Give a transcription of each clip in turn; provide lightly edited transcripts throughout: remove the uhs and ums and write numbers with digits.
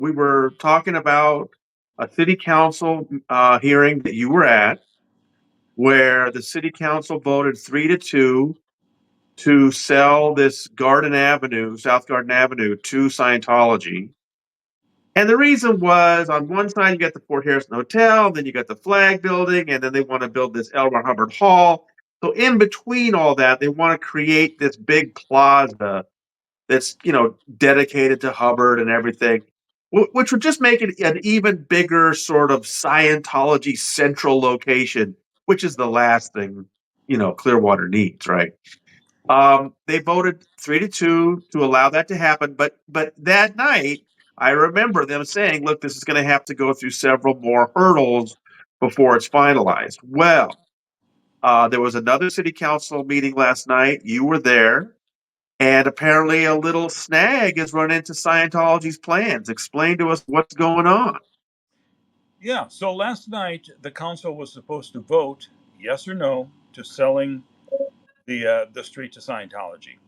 we were talking about a city council hearing that you were at, where the city council voted 3-2 to sell this Garden Avenue, South Garden Avenue, to Scientology. And the reason was, on one side you got the Fort Harrison Hotel, then you got the Flag Building, and then they want to build this L. Ron Hubbard Hall. So in between all that, they want to create this big plaza that's dedicated to Hubbard and everything, which would just make it an even bigger sort of Scientology central location, which is the last thing Clearwater needs, right? They voted 3-2 to allow that to happen, but that night I remember them saying, "Look, this is going to have to go through several more hurdles before it's finalized." Well, there was another city council meeting last night. You were there. And apparently a little snag has run into Scientology's plans. Explain to us what's going on. Yeah, so last night the council was supposed to vote yes or no to selling the street to Scientology,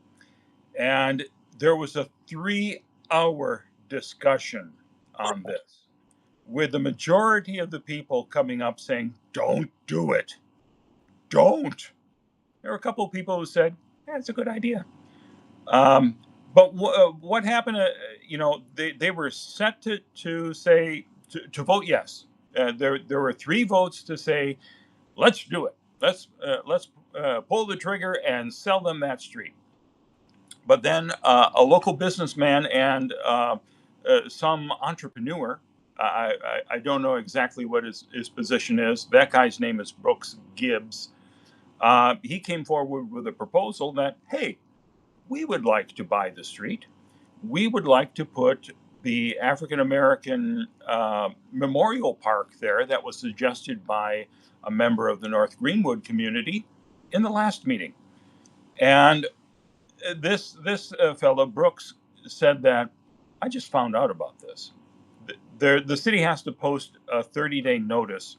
and there was a 3-hour discussion on this, with the majority of the people coming up saying, "Don't do it, don't." There were a couple of people who said, "Yeah, it's a good idea." Um, but what happened? They were set to say to vote yes. There were 3 votes to say, "Let's do it. Let's pull the trigger and sell them that street." But then a local businessman and some entrepreneur. I don't know exactly what his position is. That guy's name is Brooks Gibbs. He came forward with a proposal that, hey, we would like to buy the street. We would like to put the African American memorial park there that was suggested by a member of the North Greenwood community in the last meeting. And this fellow Brooks said that I just found out about this. The city has to post a 30-day notice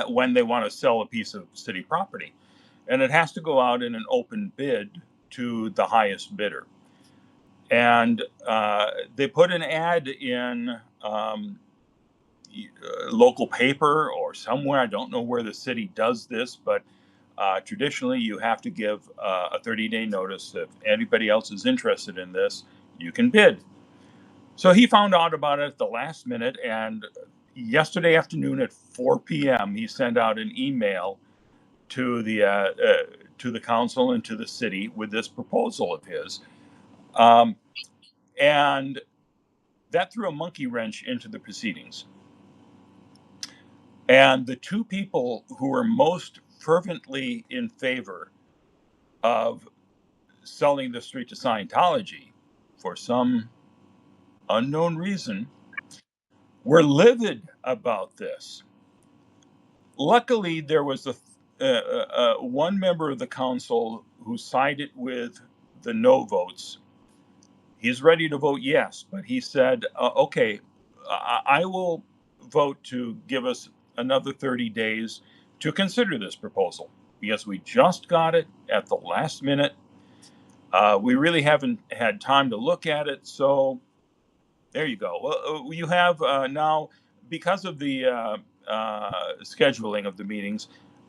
when they want to sell a piece of city property, and it has to go out in an open bid to the highest bidder. And they put an ad in local paper or somewhere. I don't know where the city does this, but traditionally you have to give a 30-day notice. If anybody else is interested in this, you can bid. So he found out about it at the last minute, and yesterday afternoon at 4 p.m. he sent out an email to the council and to the city with this proposal of his. And that threw a monkey wrench into the proceedings. And the 2 people who were most fervently in favor of selling the street to Scientology, for some unknown reason, were livid about this. Luckily, there was one member of the council who sided with the no votes. He's ready to vote yes, but he said, okay, I will vote to give us another 30 days to consider this proposal, because we just got it at the last minute. We really haven't had time to look at it. So there you go. Well, you have now, because of the scheduling of the meetings,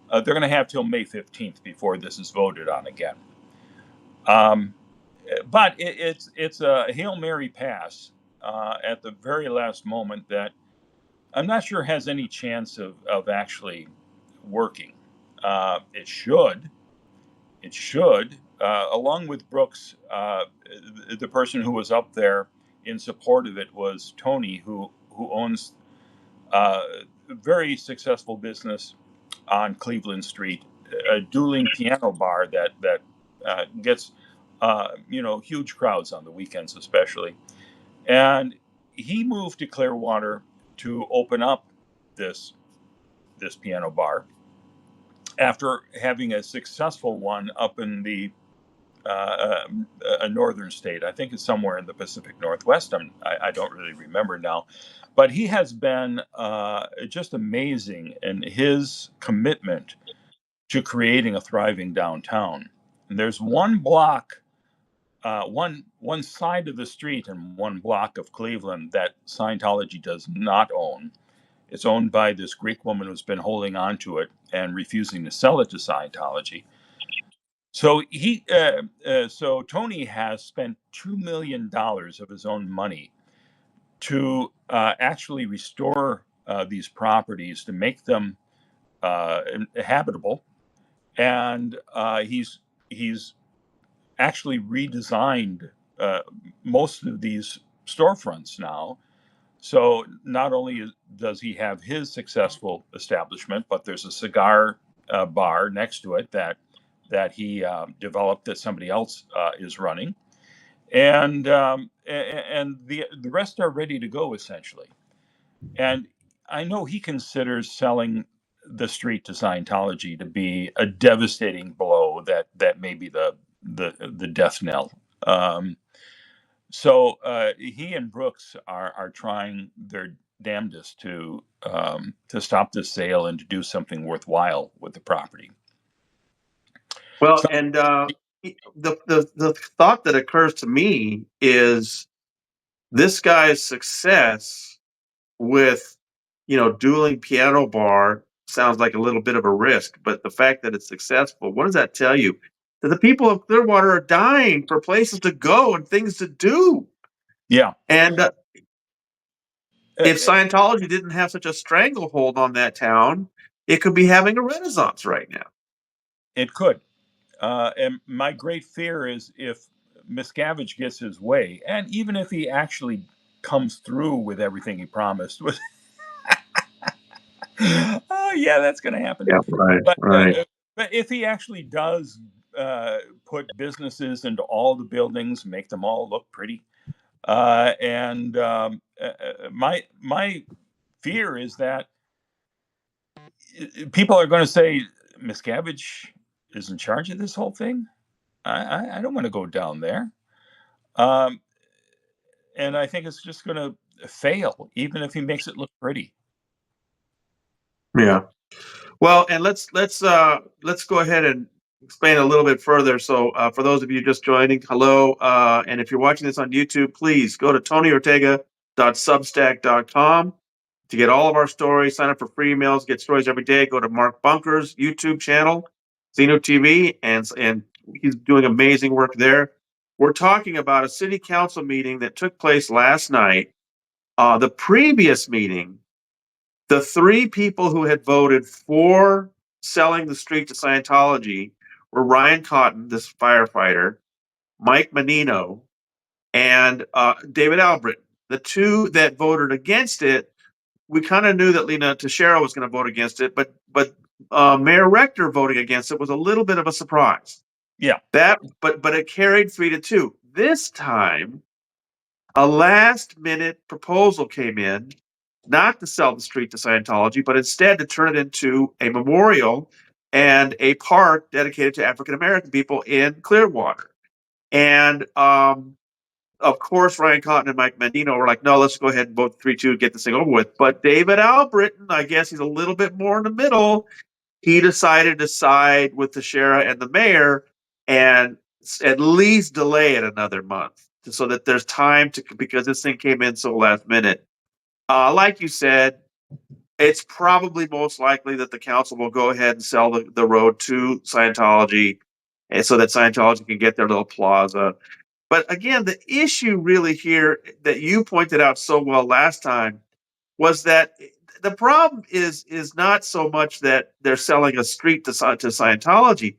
they're going to have till May 15th before this is voted on again. But it's a Hail Mary pass at the very last moment that I'm not sure has any chance of actually working. It should. It should. Along with Brooks, the person who was up there in support of it was Tony, who owns a very successful business on Cleveland Street, a dueling piano bar that gets huge crowds on the weekends especially. And he moved to Clearwater to open up this piano bar after having a successful one up in a northern state. I think it's somewhere in the Pacific Northwest. I don't really remember now. But he has been just amazing in his commitment to creating a thriving downtown. And there's one block one side of the street in one block of Cleveland that Scientology does not own. It's owned by this Greek woman who's been holding on to it and refusing to sell it to Scientology. So so Tony has spent $2 million of his own money to actually restore these properties to make them habitable, and he's actually redesigned most of these storefronts now. So not only does he have his successful establishment, but there's a cigar bar next to it that he developed that somebody else is running, and the rest are ready to go essentially. And I know he considers selling the street to Scientology to be a devastating blow that may be the death knell. So he and Brooks are trying their damnedest to stop this sale and to do something worthwhile with the property. Well, So, and the thought that occurs to me is this guy's success with, dueling piano bar sounds like a little bit of a risk, but the fact that it's successful, what does that tell you? That the people of Clearwater are dying for places to go and things to do. yeah, And uh, if Scientology didn't have such a stranglehold on that town, it could be having a renaissance right now. it could. And my great fear is if Miscavige gets his way, and even if he actually comes through with everything he promised, oh yeah, that's going to happen. Yeah, right, But right. if he actually does put businesses into all the buildings, make them all look pretty, and my fear is that people are going to say Miscavige is in charge of this whole thing. I don't want to go down there. Um, and I think it's just going to fail, even if he makes it look pretty. Yeah. Well, and let's go ahead and explain a little bit further. So, for those of you just joining, hello, and if you're watching this on YouTube, please go to tonyortega.substack.com to get all of our stories. Sign up for free emails, get stories every day. Go to Mark Bunker's YouTube channel, Zeno TV, and he's doing amazing work there. We're talking about a city council meeting that took place last night. The previous meeting, the three people who had voted for selling the street to Scientology were Ryan Cotton, this firefighter, Mike Menino, and David Albritton. The two that voted against it, we kind of knew that Lena Teixeira was going to vote against it, but Mayor Rector voting against it was a little bit of a surprise. Yeah, But it carried 3-2. This time, a last minute proposal came in not to sell the street to Scientology, but instead to turn it into a memorial and a park dedicated to African American people in Clearwater. And of course, Ryan Cotton and Mike Mendino were like, no, let's go ahead and vote 3-2 and get this thing over with. But David Albritton, I guess he's a little bit more in the middle. He decided to side with the sheriff and the mayor and at least delay it another month so that there's time to, because this thing came in so last minute. Like you said, it's probably most likely that the council will go ahead and sell the road to Scientology, and so that Scientology can get their little plaza. But again, the issue really here that you pointed out so well last time was that the problem is not so much that they're selling a street to Scientology,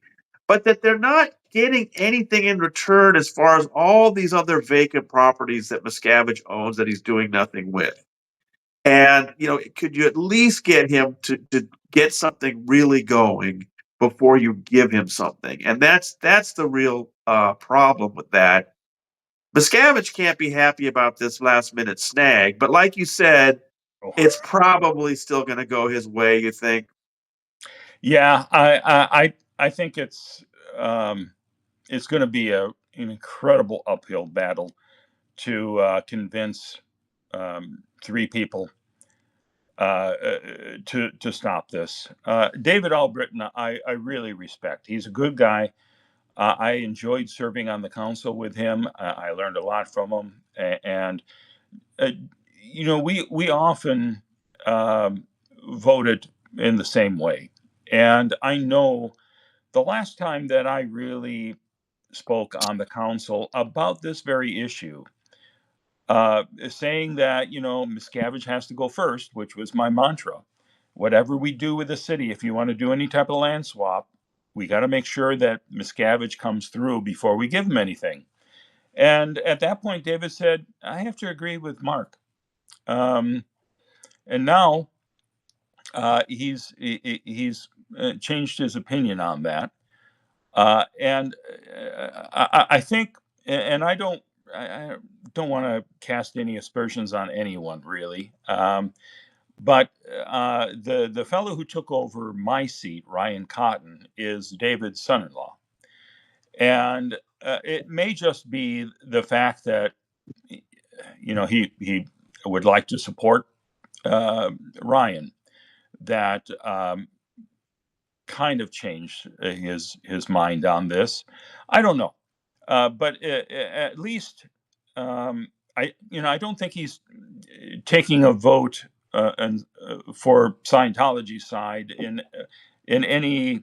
but that they're not getting anything in return as far as all these other vacant properties that Miscavige owns that he's doing nothing with. And could you at least get him to get something really going before you give him something? And that's the real problem with that. Miscavige can't be happy about this last minute snag, but like you said, oh. it's probably still going to go his way. You think? Yeah. I think it's going to be an incredible uphill battle to convince three people to stop this. David Albritton, I really respect. He's a good guy. I enjoyed serving on the council with him. I learned a lot from him, and uh, we often um, voted in the same way. And I know the last time that I really spoke on the council about this very issue, saying that Miscavige has to go first, which was my mantra. Whatever we do with the city, if you want to do any type of land swap, we got to make sure that Miscavige comes through before we give him anything. And at that point, David said, "I have to agree with Mark." And now he's changed his opinion on that. And I think, and I don't want to cast any aspersions on anyone really. But the fellow who took over my seat, Ryan Cotton, is David's son-in-law, and it may just be the fact that he would like to support Ryan that kind of changed his mind on this. I don't know, but at least I don't think he's taking a vote and for Scientology's side in any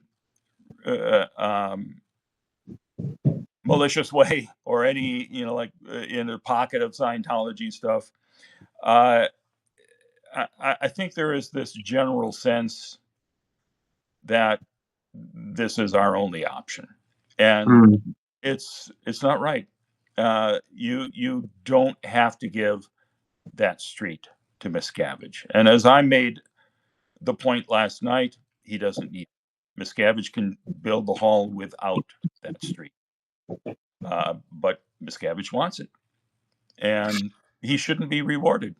malicious way or any like in the pocket of Scientology stuff. Uh, I think there is this general sense that this is our only option, and Mm. it's not right. You don't have to give that street to Miscavige, and as I made the point last night, he doesn't need it. Miscavige can build the hall without that street, but Miscavige wants it, and he shouldn't be rewarded.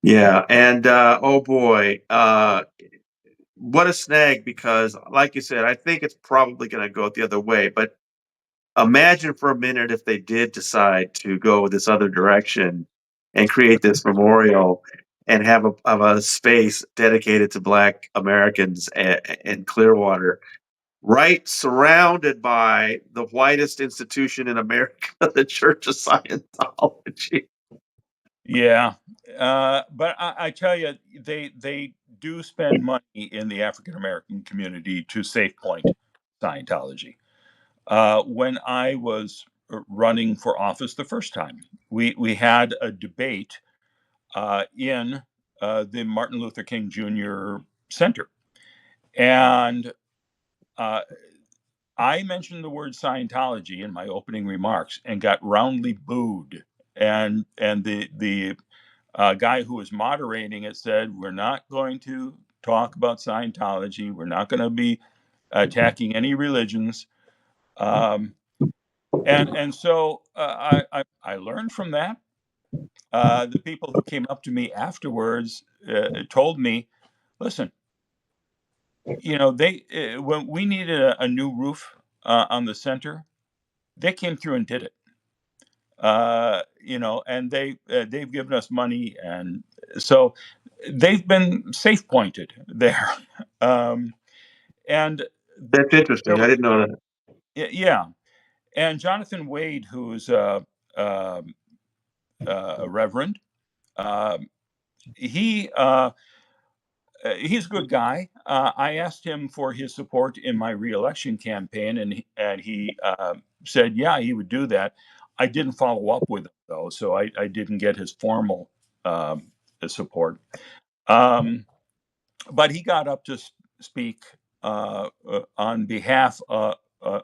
Yeah, and oh boy, what a snag! Because, like you said, I think it's probably going to go the other way. But imagine for a minute if they did decide to go this other direction and create this memorial and have a space dedicated to Black Americans in Clearwater, right surrounded by the whitest institution in America, the Church of Scientology. Yeah, but I tell you, they do spend money in the African American community to safe point Scientology. When I was running for office the first time, we had a debate in the Martin Luther King Jr. Center, and uh, I mentioned the word Scientology in my opening remarks and got roundly booed. And the guy who was moderating it said, "We're not going to talk about Scientology. We're not going to be attacking any religions." Um, and so I learned from that. The people who came up to me afterwards told me, "Listen, they when we needed a new roof on the center, they came through and did it. And they've given us money, and so they've been safe pointed there." um, and That's there, interesting. I didn't know that. yeah, and Jonathan Wade, who's um a reverend, um, he he's a good guy. I asked him for his support in my reelection campaign, and he said, yeah, he would do that. I didn't follow up with him though, so I didn't get his formal um, support. Um, but he got up to speak on behalf.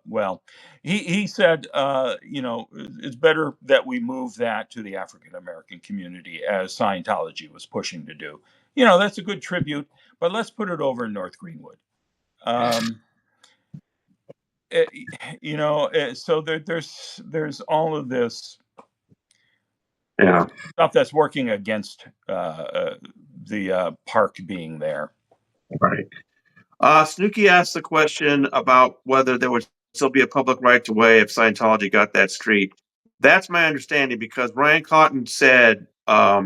Well, he said, it's better that we move that to the African American community as Scientology was pushing to do. That's a good tribute, but let's put it over in North Greenwood. Um, eh, so there's all of this Yeah, stuff that's working against the park being there. right. Snooky asked the question about whether there would still be a public right to way if Scientology got that street. That's my understanding because Brian Cotton said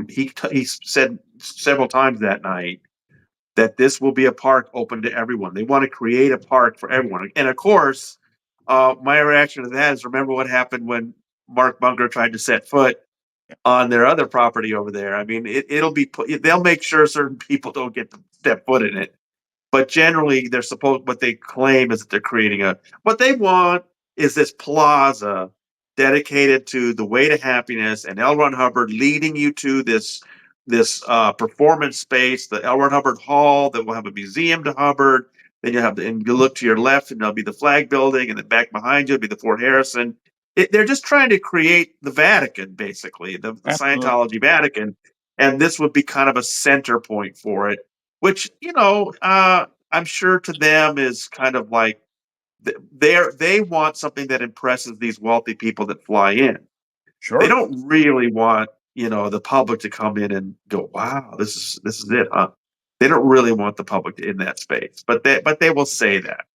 he said several times that night that this will be a park open to everyone. They want to create a park for everyone. And of course, my reaction to that is remember what happened when Mark Bunker tried to set foot on their other property over there. I mean, it'll be they'll make sure certain people don't get to step foot in it. But generally, they're supposed what they claim is that they're creating a what they want is this plaza dedicated to the way to happiness and L. Ron Hubbard leading you to this performance space, the L. Ron Hubbard Hall that will have a museum to Hubbard. Then you have and you look to your left and there'll be the flag building, and then back behind you will be the Fort Harrison. They're just trying to create the Vatican, basically, the Absolutely. Scientology Vatican, and this would be kind of a center point for it, which I'm sure to them is kind of like they want something that impresses these wealthy people that fly in. They Sure. don't really want the public to come in and go, "Wow, this is it, huh?" They don't really want the public in that space, but they will say that.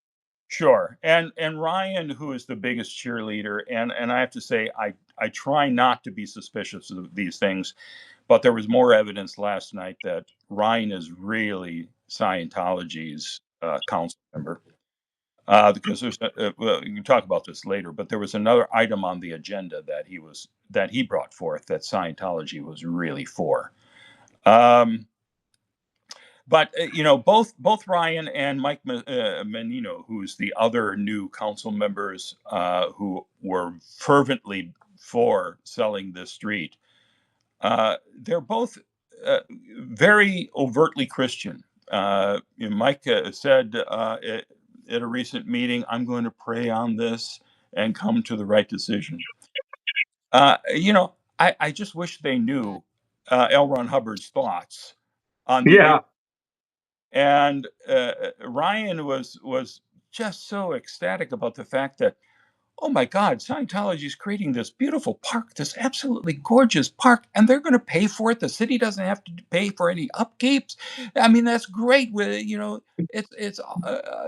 Sure. And Ryan, who is the biggest cheerleader, and I have to say, I try not to be suspicious of these things, but there was more evidence last night that Ryan is really Scientology's council member. Because well, you can talk about this later, but there was another item on the agenda that he brought forth that Scientology was really for. Um, but both Ryan and Mike Menino, who's the other new council members who were fervently for selling this street, they're both very overtly Christian. Mike said at a recent meeting, "I'm going to pray on this and come to the right decision." I just wish they knew L. Ron Hubbard's thoughts on the issue. Yeah, And Ryan was just so ecstatic about the fact that, oh my God, Scientology is creating this beautiful park, this absolutely gorgeous park, and they're going to pay for it. The city doesn't have to pay for any upkeeps. I mean, that's great. It's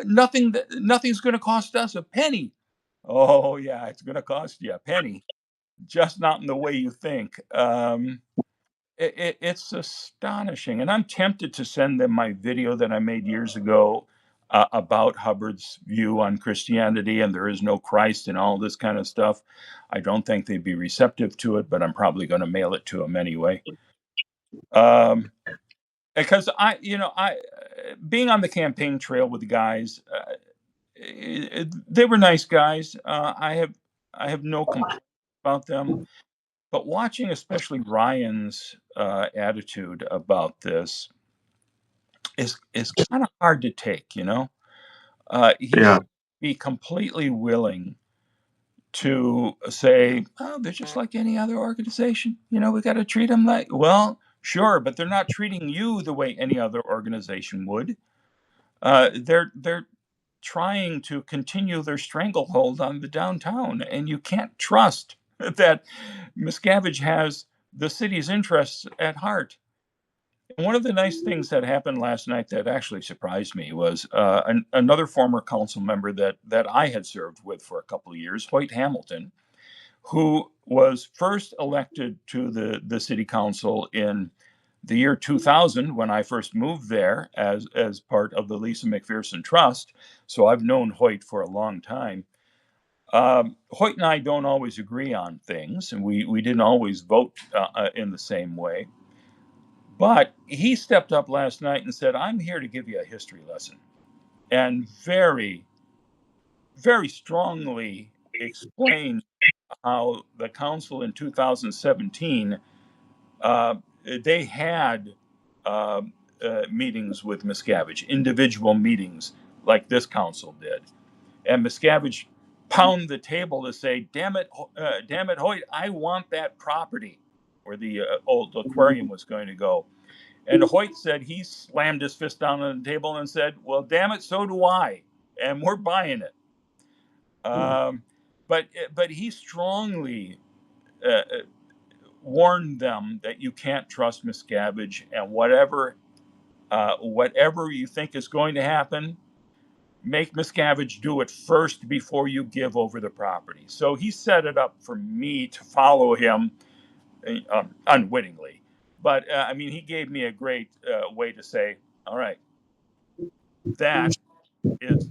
nothing's going to cost us a penny. Oh yeah, it's going to cost you a penny, just not in the way you think. It's astonishing, and I'm tempted to send them my video that I made years ago about Hubbard's view on Christianity and there is no Christ and all this kind of stuff. I don't think they'd be receptive to it, but I'm probably going to mail it to them anyway. Um, because I being on the campaign trail with the guys, they were nice guys. I have no complaints about them. But watching especially Ryan's attitude about this is kind of hard to take. He's yeah, be completely willing to say, "Oh, they're just like any other organization. We got to treat them like well, sure, but they're not treating you the way any other organization would. They're trying to continue their stranglehold on the downtown, and you can't trust that Miscavige has the city's interests at heart." And one of the nice things that happened last night that actually surprised me was another former council member that I had served with for a couple of years, Hoyt Hamilton, who was first elected to the city council in the year 2000 when I first moved there as part of the Lisa McPherson Trust. So I've known Hoyt for a long time. Hoyt and I don't always agree on things, and we didn't always vote in the same way. But he stepped up last night and said, "I'm here to give you a history lesson," and very, very strongly explained how the council in 2017 uh, they had uh, meetings with Miscavige, individual meetings like this council did, and Miscavige pound the table to say, damn it, Hoyt, I want that property where the old aquarium was going to go." And Hoyt said he slammed his fist down on the table and said, "Well, damn it, so do I, and we're buying it." Um, but he strongly uh, warned them that you can't trust Miscavige, and whatever you think is going to happen, make Miscavige do it first before you give over the property. So he set it up for me to follow him unwittingly. But I mean, he gave me a great way to say, "All right, that is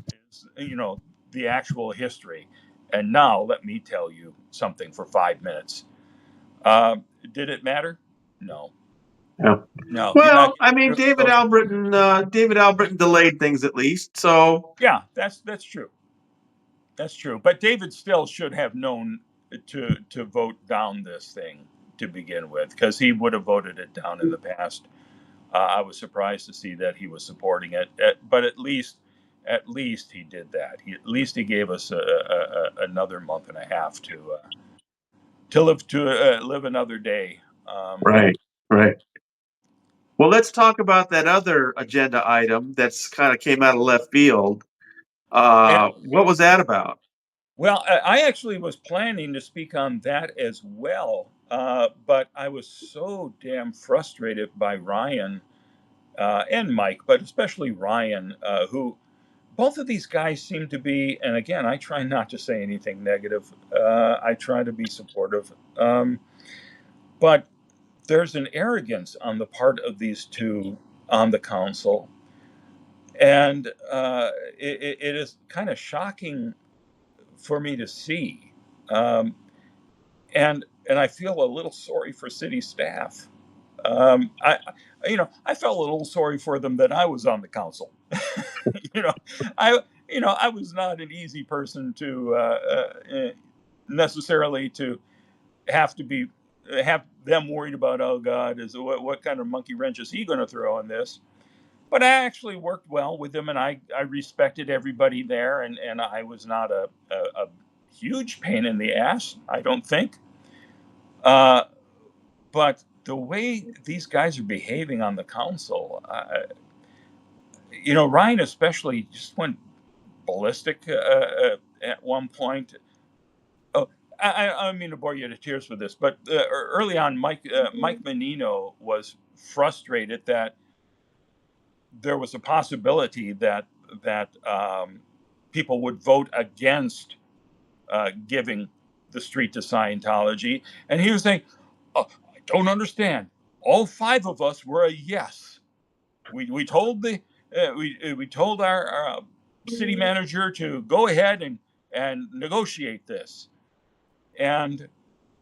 the actual history. And now let me tell you something for 5 minutes. Did it matter? No, Yeah. no. You're not Well, I getting mean, rid of those. David Albritton delayed things at least. So Yeah, that's true. That's true. But David still should have known to vote down this thing to begin with, because he would have voted it down in the past. I was surprised to see that he was supporting it, but at least he did that. At least he gave us another month and a half to live another day. right, right. Well, let's talk about that other agenda item that's kind of came out of left field. And What was that about? well, I actually was planning to speak on that as well, but I was so damn frustrated by Ryan and Mike, but especially Ryan, who both of these guys seem to be. And again, I try not to say anything negative. I try to be supportive, but there's an arrogance on the part of these two on the council, and it is kind of shocking for me to see. Um, and I feel a little sorry for city staff. I felt a little sorry for them that I was on the council. you know, I I was not an easy person to necessarily to have to be have them worried about. Oh God, is what kind of monkey wrench is he going to throw on this? But I actually worked well with him, and I respected everybody there, and I was not a huge pain in the ass. I don't think. Uh, but the way these guys are behaving on the council, Ryan especially just went ballistic at one point. Oh, I don't mean to bore you to tears with this, but early on, Mike Menino was frustrated that there was a possibility that people would vote against giving the street to Scientology, and he was saying, oh, "I don't understand. All five of us were a yes. We told we told our city manager to go ahead and negotiate this, and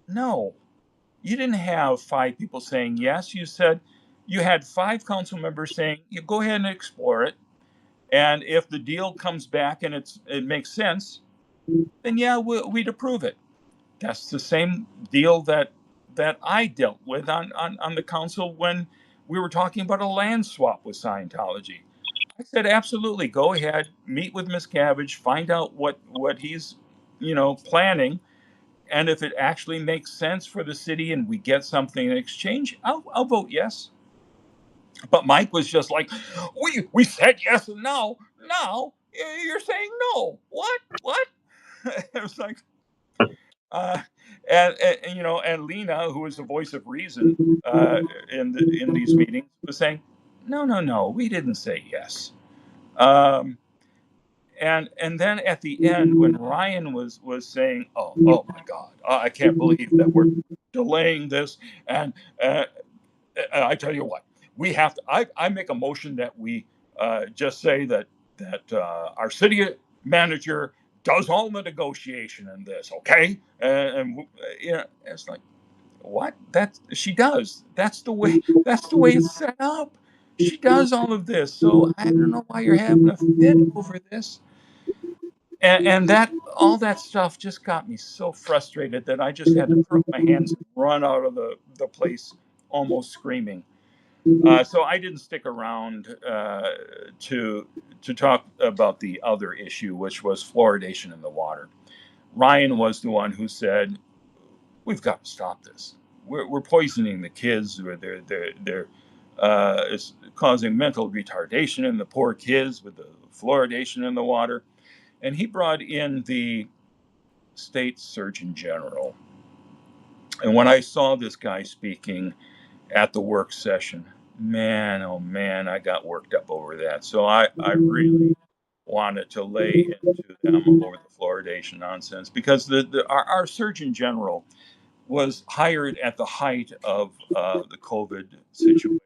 no, you didn't have five people saying yes. You said you had five council members saying you go ahead and explore it, and if the deal comes back and it makes sense, then yeah, we'd approve it. That's the same deal that I dealt with on the council when we were talking about a land swap with Scientology. I said, absolutely, go ahead, meet with Miscavige, find out what he's, planning, and if it actually makes sense for the city and we get something in exchange, I'll vote yes. But Mike was just like, we said yes, and now you're saying no. What? It was like, uh, and Lena, who is the voice of reason in these meetings, was saying, no, we didn't say yes. Um, and then at the end, when Ryan was saying, oh my God, I can't believe that we're delaying this, and uh, I tell you what, we have to. I make a motion that we just say that our city manager does all the negotiation in this, okay? It's like, what? That she does. That's the way. That's the way it's set up. She does all of this. So I don't know why you're having a fit over this. And that all that stuff just got me so frustrated that I just had to throw up my hands and run out of the place, almost screaming. So I didn't stick around to to talk about the other issue, which was fluoridation in the water. Ryan was the one who said, "We've got to stop this. We're poisoning the kids. They're it's causing mental retardation in the poor kids with the fluoridation in the water." And he brought in the state surgeon general. And when I saw this guy speaking at the work session, man, oh man, I got worked up over that. So I really wanted to lay into them over the fluoridation nonsense, because our Surgeon General was hired at the height of the COVID situation.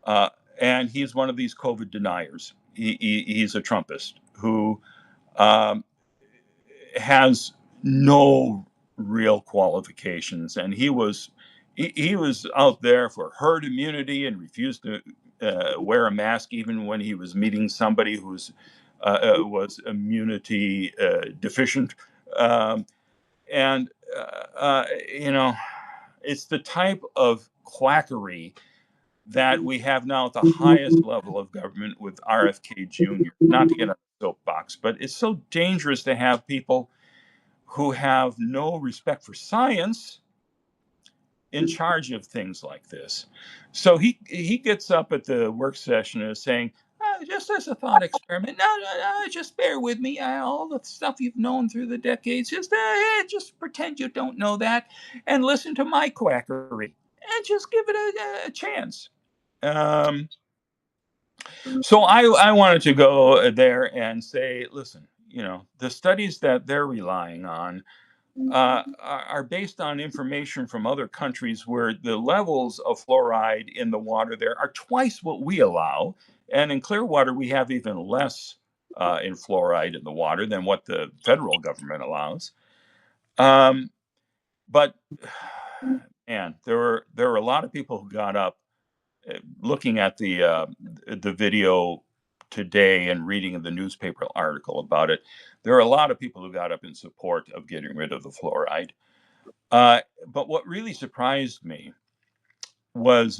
Uh, and he's one of these COVID deniers. he's a Trumpist who um, has no real qualifications, and he was out there for herd immunity and refused to wear a mask even when he was meeting somebody who's was immunity deficient, um, and you know, it's the type of quackery that we have now at the highest level of government with RFK Jr. Not to get on the soapbox, but it's so dangerous to have people who have no respect for science in charge of things like this. So he gets up at the work session and is saying, just as a thought experiment, no, just bear with me. All the stuff you've known through the decades, just pretend you don't know that and listen to my quackery and just give it a chance. Um, so I wanted to go there and say, listen, the studies that they're relying on are based on information from other countries where the levels of fluoride in the water there are twice what we allow. And in Clearwater, we have even less in fluoride in the water than what the federal government allows. But man, there were a lot of people who got up looking at the video today and reading the newspaper article about it. There are a lot of people who got up in support of getting rid of the fluoride. But what really surprised me was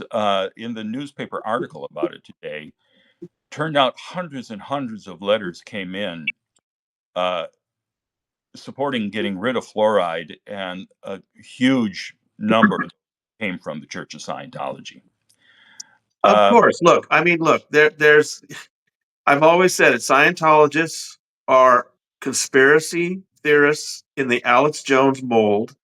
in the newspaper article about it today, turned out hundreds and hundreds of letters came in uh, supporting getting rid of fluoride, and a huge number came from the Church of Scientology. Of Uh, course. Look, I mean, look, there's, I've always said it, Scientologists are conspiracy theorists in the Alex Jones mold.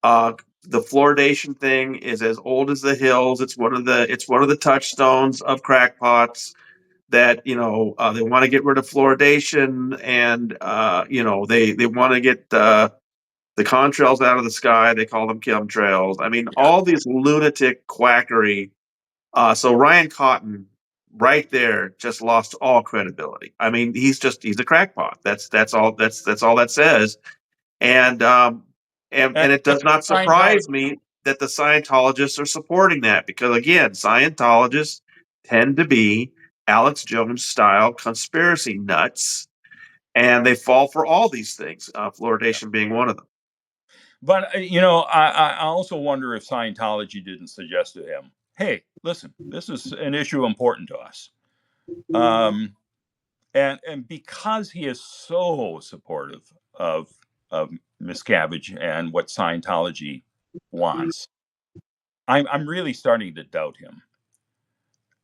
The fluoridation thing is as old as the hills. It's one of the touchstones of crackpots that they want to get rid of fluoridation, and they want to get the contrails out of the sky. They call them chemtrails. I mean, yeah, all these lunatic quackery. So Ryan Cotton, right there, just lost all credibility. I mean, he's a crackpot. That's all. That's all that says. And and it does not Scientology. surprise me that the Scientologists are supporting that, because again, Scientologists tend to be Alex Jones style conspiracy nuts, and they fall for all these things. Fluoridation being one of them. But I also wonder if Scientology didn't suggest to him, "Hey, listen, this is an issue important to us." Um, and because he is so supportive of Miscavige and what Scientology wants, I'm really starting to doubt him.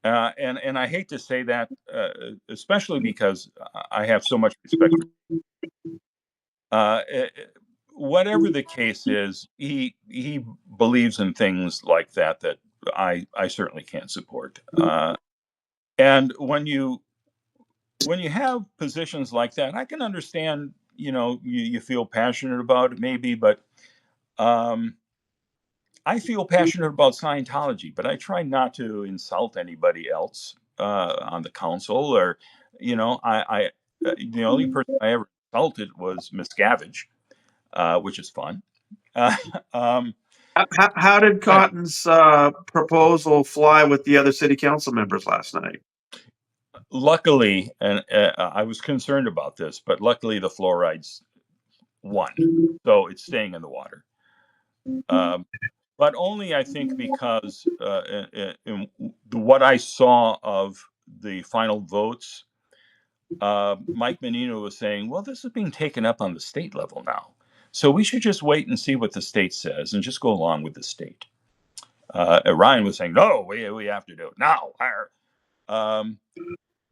And I hate to say that, especially because I have so much respect for. Uh, eh, eh, Whatever the case is, he believes in things like that I certainly can't support. And when you have positions like that, I can understand, you feel passionate about it maybe, but um, I feel passionate about Scientology, but I try not to insult anybody else on the council, or, the only person I ever insulted was Miscavige, which is fun. Uh, um, How did but Cotton's proposal fly with the other city council members last night? luckily, and I was concerned about this, but luckily the fluorides won, so it's staying in the water. Um, but only I think because in what I saw of the final votes, Mike Menino was saying, "Well, this is being taken up on the state level now, so we should just wait and see what the state says and just go along with the state." Ryan was saying, "No, we have to do it now." Um,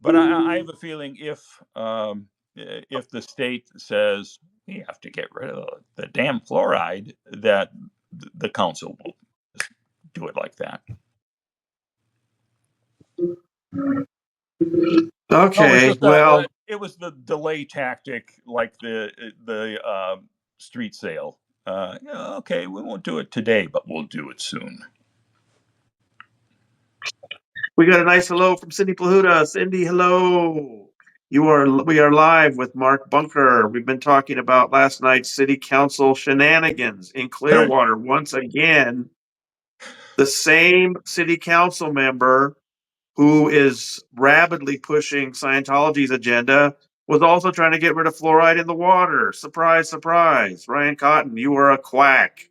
but I have a feeling if the state says we have to get rid of the damn fluoride, that the council will just do it like that. Oh, it was Okay, just well, it was the delay tactic, like the street sale. Yeah, okay, we won't do it today, but we'll do it soon. We got a nice hello from Cindy Plahuta. Cindy, hello. We are live with Mark Bunker. We've been talking about last night's city council shenanigans in Clearwater. Once again, the same city council member who is rapidly pushing Scientology's agenda was also trying to get rid of fluoride in the water. Surprise, surprise. Ryan Cotton, you are a quack.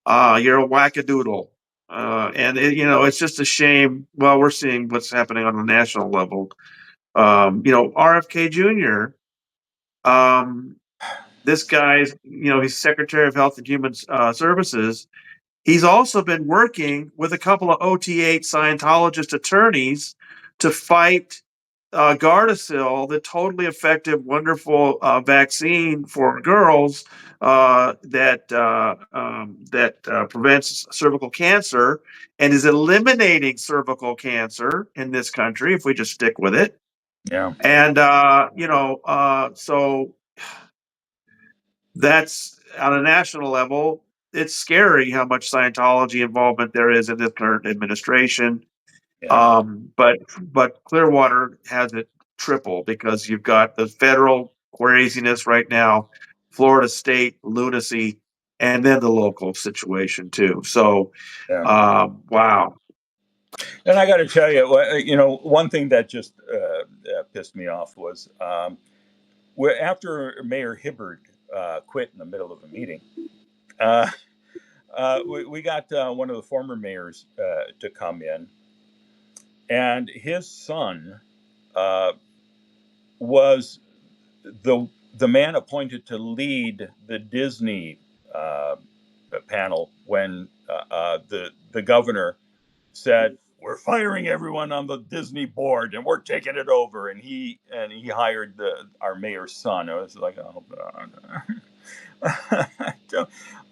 You're a wackadoodle. It's just a shame. Well, we're seeing what's happening on the national level. RFK Jr., this guy's, he's Secretary of Health and Human Services. He's also been working with a couple of OT8 Scientologist attorneys to fight Gardasil, the totally effective, wonderful vaccine for girls that prevents cervical cancer and is eliminating cervical cancer in this country if we just stick with it. Yeah. And so that's on a national level. It's scary how much Scientology involvement there is in this current administration. Yeah. But Clearwater has it triple because you've got the federal craziness right now, Florida state lunacy, and then the local situation too. So, wow. And I got to tell you, one thing that just pissed me off was after Mayor Hibbard quit in the middle of a meeting. We got one of the former mayors to come in, and his son was the man appointed to lead the Disney panel when the governor said, "We're firing everyone on the Disney board and we're taking it over," and he hired our mayor's son. I was like, oh God.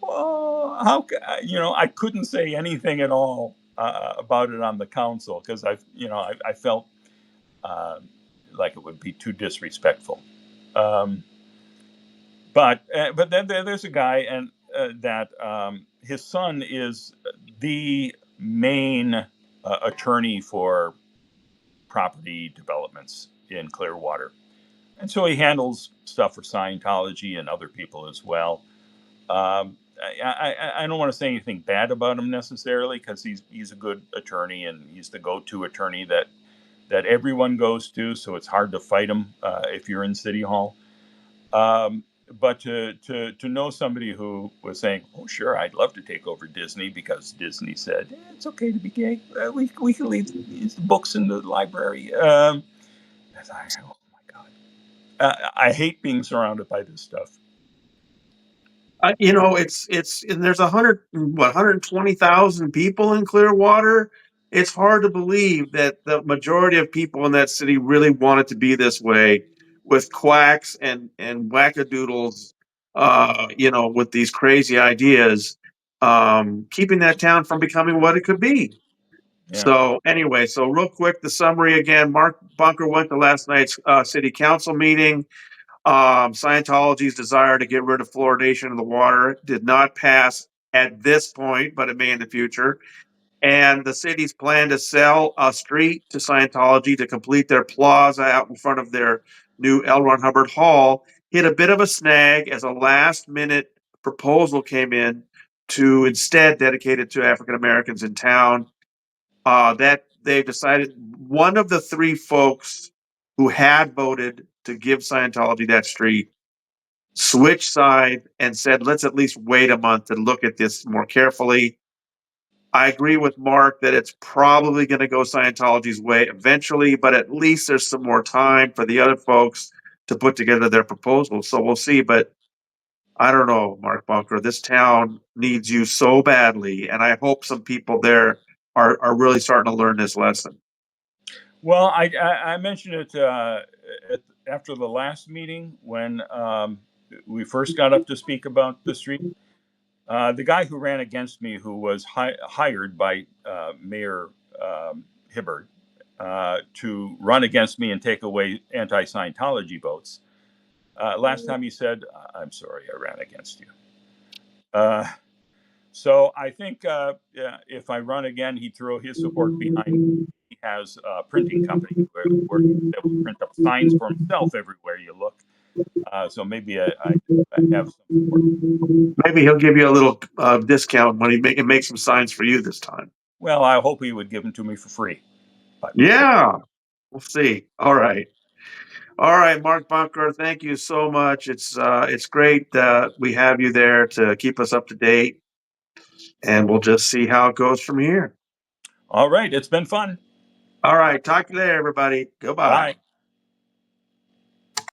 Well, I couldn't say anything at all about it on the council because I felt like it would be too disrespectful. But then there's a guy and that his son is the main attorney for property developments in Clearwater, and so he handles stuff for Scientology and other people as well. I don't want to say anything bad about him necessarily because he's a good attorney and he's the go-to attorney that everyone goes to. So it's hard to fight him if you're in City Hall. But to know somebody who was saying, "Oh, sure, I'd love to take over Disney because Disney said it's okay to be gay. We can leave the books in the library." I thought, oh my God, I hate being surrounded by this stuff. It's and there's 120,000 people in Clearwater. It's hard to believe that the majority of people in that city really want it to be this way, with quacks and wackadoodles, with these crazy ideas, keeping that town from becoming what it could be. Yeah. So anyway, real quick, the summary again: Mark Bunker went to last night's city council meeting. Scientology's desire to get rid of fluoridation in the water did not pass at this point, but it may in the future. And the city's plan to sell a street to Scientology to complete their plaza out in front of their new L. Ron Hubbard Hall hit a bit of a snag as a last minute proposal came in to instead dedicate it to African Americans in town. That they've decided one of the three folks who had voted to give Scientology that street switched side and said, let's at least wait a month to look at this more carefully. I agree with Mark that it's probably going to go Scientology's way eventually, but at least there's some more time for the other folks to put together their proposals. So we'll see. But I don't know, Mark Bunker, this town needs you so badly. And I hope some people there are really starting to learn this lesson. Well, I mentioned it after the last meeting when we first got up to speak about the street. The guy who ran against me, who was hired by Mayor Hibbard to run against me and take away anti-Scientology votes, last time he said, "I'm sorry, I ran against you." So I think yeah, if I run again, he'd throw his support behind. He has a printing company where he's able to print up signs for himself everywhere you look. So maybe I have some support. Maybe he'll give you a little discount when he make some signs for you this time. Well, I hope he would give them to me for free. But Yeah, we'll see. All right. All right, Mark Bunker, thank you so much. It's great that we have you there to keep us up to date, and we'll just see how it goes from here. all right, it's been fun. All right, talk to you later, everybody. Goodbye. Bye.